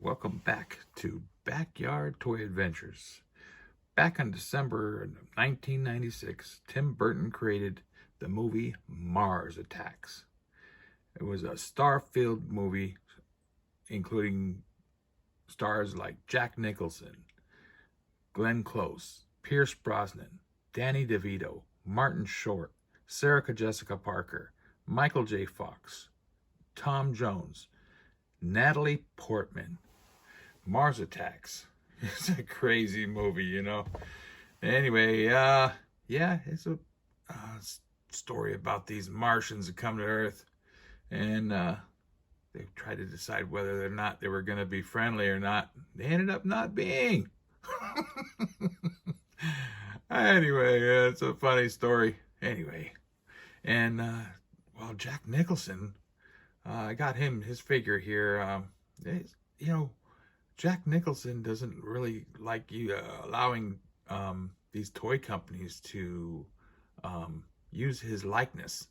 Welcome back to Backyard Toy Adventures. Back in December 1996, Tim Burton created the movie Mars Attacks. It was a star-filled movie including stars like Jack Nicholson, Glenn Close, Pierce Brosnan, Danny DeVito, Martin Short, Sarah Jessica Parker, Michael J. Fox, Tom Jones, Natalie Portman. Mars Attacks. It's a crazy movie, you know. Anyway, yeah, it's a story about these Martians that come to Earth, and they tried to decide whether or not they were going to be friendly or not. They ended up not being. Anyway, it's a funny story. Anyway, and well, Jack Nicholson, I got his figure here. You know, Jack Nicholson doesn't really like you allowing these toy companies to use his likeness,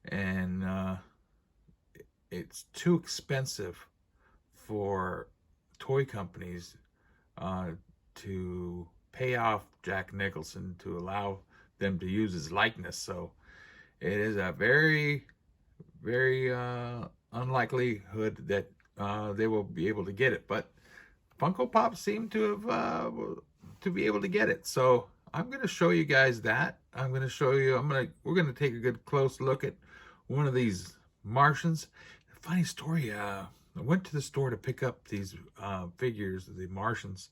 and it's too expensive for toy companies to pay off Jack Nicholson to allow them to use his likeness. So it is a very, very unlikelihood that they will be able to get it, but Funko Pop seemed to have to be able to get it. So I'm going to show you guys that. I'm going to show you. We're going to take a good close look at one of these Martians. Funny story. I went to the store to pick up these figures of the Martians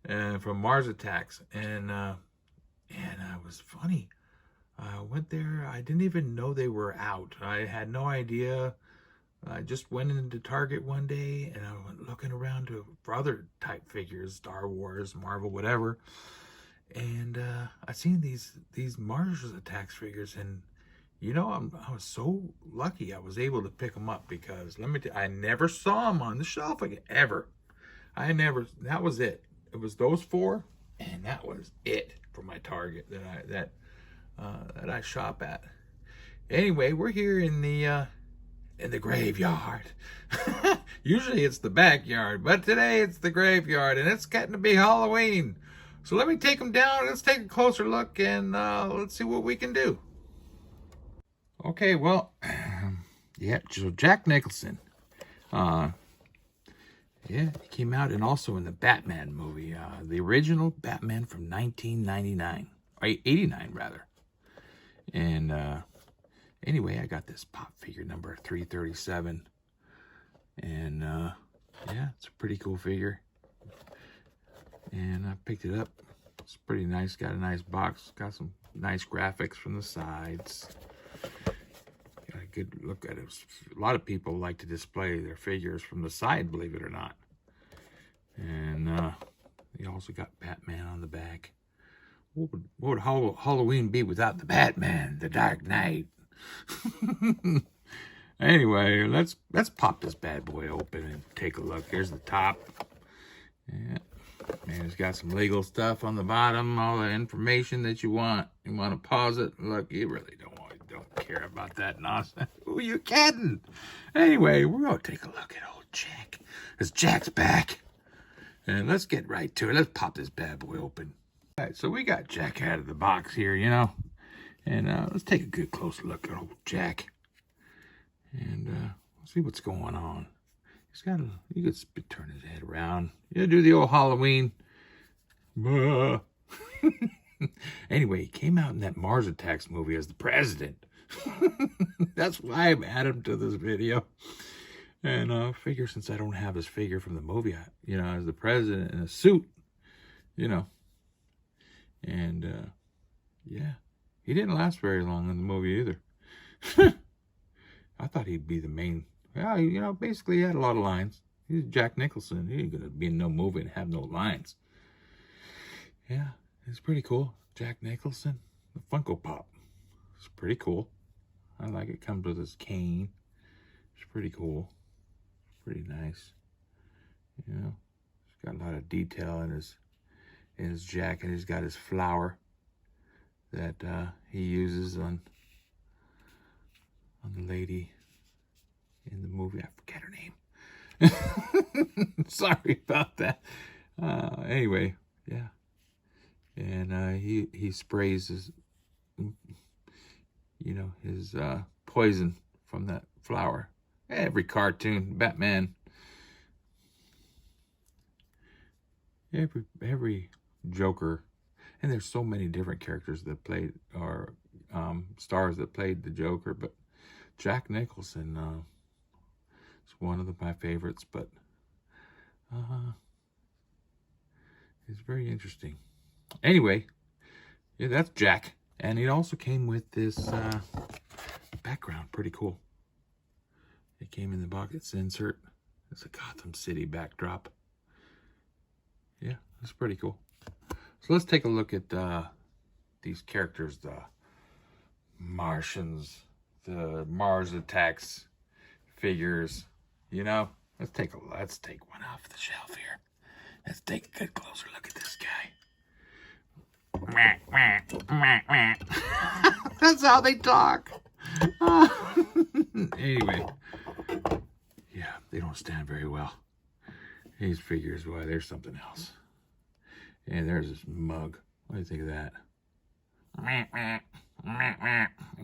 from Mars Attacks, and it was funny. I went there. I didn't even know they were out. I had no idea. I just went into Target one day and I went looking around for other type figures, Star Wars, Marvel, whatever. And I seen these Mars Attacks figures, and you know, I was so lucky I was able to pick them up, because let me tell you, I never saw them on the shelf again, ever. That was it. It was those four, and that was it for my Target that I shop at. Anyway, we're here in the graveyard. Usually it's the backyard, but today it's the graveyard, and it's getting to be Halloween. So let me take them down. Let's take a closer look, and let's see what we can do. Okay, well, yeah, so Jack Nicholson. Yeah, he came out and also in the Batman movie, the original Batman from 1999, or 89 rather. And anyway, I got this pop figure number 337, and yeah, it's a pretty cool figure, and I picked it up. It's pretty nice. Got a nice box. Got some nice graphics from the sides. Got a good look at it. A lot of people like to display their figures from the side, believe it or not. And they also got Batman on the back. What would Halloween be without the Batman, the Dark Knight? Anyway, let's pop this bad boy open and take a look. Here's the top. Yeah, and it's got some legal stuff on the bottom, all the information that you want. You want to pause it? Look, you really don't care about that nonsense. Who are you kidding? Anyway, we're gonna take a look at old Jack. Because Jack's back, and let's get right to it. Let's pop this bad boy open. All right, so we got Jack out of the box here, you know. And let's take a good close look at old Jack. And see what's going on. He's got you could turn his head around. You do the old Halloween. Anyway, he came out in that Mars Attacks movie as the president. That's why I'm adding to this video. And I figure, since I don't have his figure from the movie, you know, as the president in a suit, you know. And yeah. He didn't last very long in the movie either. I thought he'd be the main. Well, you know, basically he had a lot of lines. He's Jack Nicholson. He ain't going to be in no movie and have no lines. Yeah, it's pretty cool. Jack Nicholson, the Funko Pop. It's pretty cool. I like it. Comes with his cane. It's pretty cool. Pretty nice. You know, he's got a lot of detail in his jacket. He's got his flower that he uses on the lady in the movie. I forget her name. Sorry about that. Anyway, yeah. And he sprays his, his poison from that flower. Every cartoon, Batman, every Joker, and there's so many different characters that played, or stars that played the Joker, but Jack Nicholson is one of my favorites, but it's very interesting. Anyway, yeah, that's Jack, and it also came with this background, pretty cool. It came in the box. It's insert. It's a Gotham City backdrop. Yeah, it's pretty cool. So let's take a look at these characters, the Martians, the Mars Attacks figures. Let's take one off the shelf here. Let's take a good closer look at this guy. That's how they talk. Anyway, yeah, they don't stand very well. These figures, why, there's something else. And there's this mug. What do you think of that?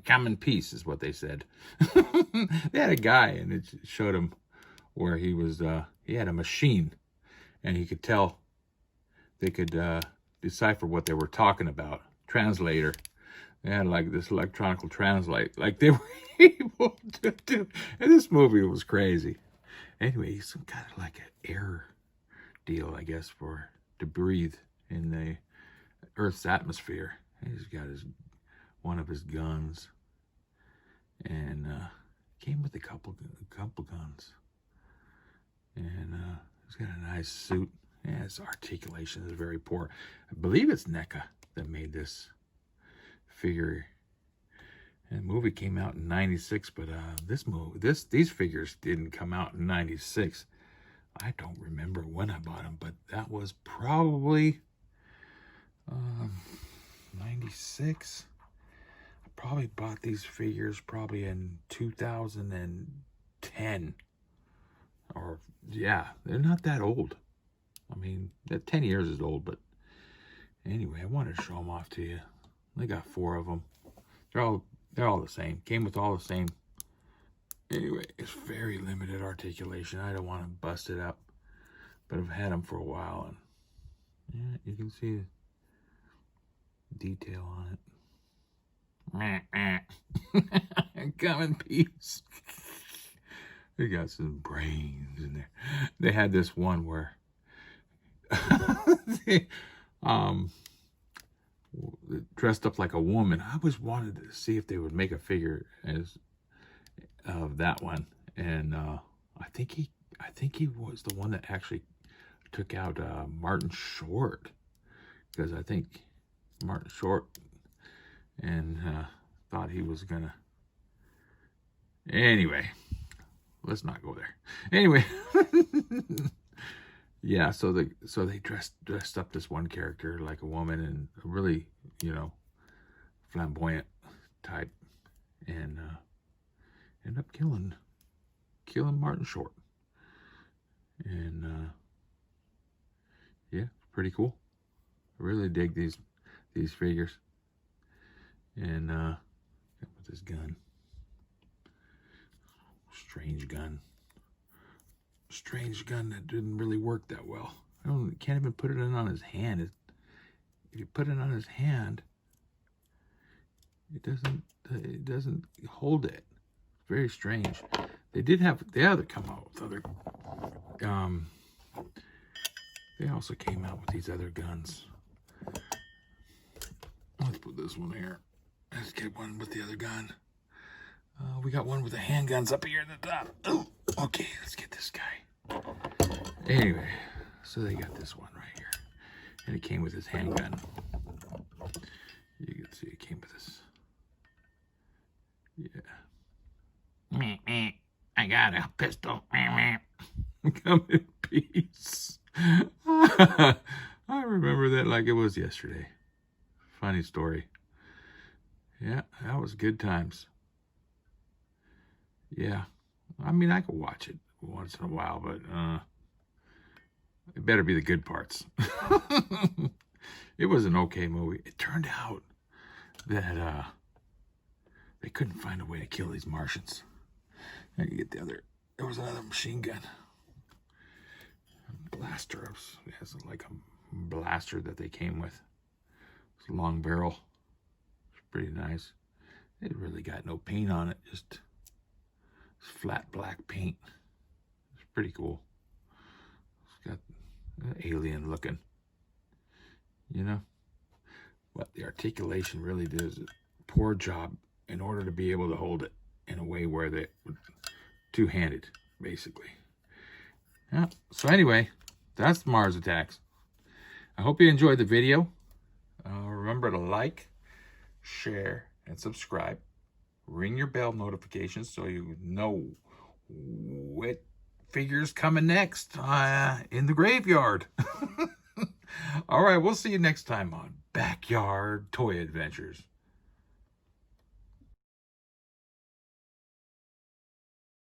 Come in peace is what they said. They had a guy, and it showed him where he was, he had a machine, and he could tell, they could decipher what they were talking about. Translator. They had like this electronic translate, like they were able to do. And this movie was crazy. Anyway, he's some kind of like an air deal, I guess, to breathe in the Earth's atmosphere. And he's got one of his guns, and came with a couple guns, and he's got a nice suit. Yeah, his articulation is very poor. I believe it's Neca that made this figure. And the movie came out in '96, but these figures didn't come out in '96. I don't remember when I bought them, but that was probably '96. I probably bought these figures probably in 2010. Or, yeah, they're not that old. I mean, that 10 years is old, but anyway, I wanted to show them off to you. I got 4 of them. They're all the same. Came with all the same. Anyway, it's very limited articulation. I don't want to bust it up, but I've had them for a while, and yeah, you can see the detail on it. Come in peace. They got some brains in there. They had this one where they dressed up like a woman. I always wanted to see if they would make a figure of that one, and I think he was the one that actually took out Martin Short, because I think Martin Short and thought he was gonna. Anyway, let's not go there. Anyway. Yeah, so they dressed up this one character like a woman, and a really, flamboyant type, and ended up killing Martin Short. And yeah, pretty cool. I really dig these figures. And with this gun, strange gun that didn't really work that well. Can't even put it in on his hand. If you put it on his hand, it doesn't hold it. Very strange. They did have come out with other they also came out with these other guns. Let's put this one here. Let's get one with the other gun. We got one with the handguns up here at the top. Oh, okay, let's get this guy. Anyway, so they got this one right here. And it came with his handgun. You can see it came with this. Yeah. I got a pistol. Come in peace. I remember that like it was yesterday. Funny story. Yeah, that was good times. Yeah, I mean, I could watch it once in a while, but better be the good parts. It was an okay movie. It turned out that they couldn't find a way to kill these Martians. And you get there was another machine gun. Blaster. It has like a blaster that they came with. It's a long barrel. It's pretty nice. It really got no paint on it, just flat black paint. It's pretty cool. It's got alien looking. You know? But the articulation really does a poor job in order to be able to hold it in a way where they would two-handed, basically. Yeah. So anyway, that's Mars Attacks. I hope you enjoyed the video. Remember to like, share, and subscribe. Ring your bell notifications so you know what figure's coming next in the graveyard. All right, we'll see you next time on Backyard Toy Adventures.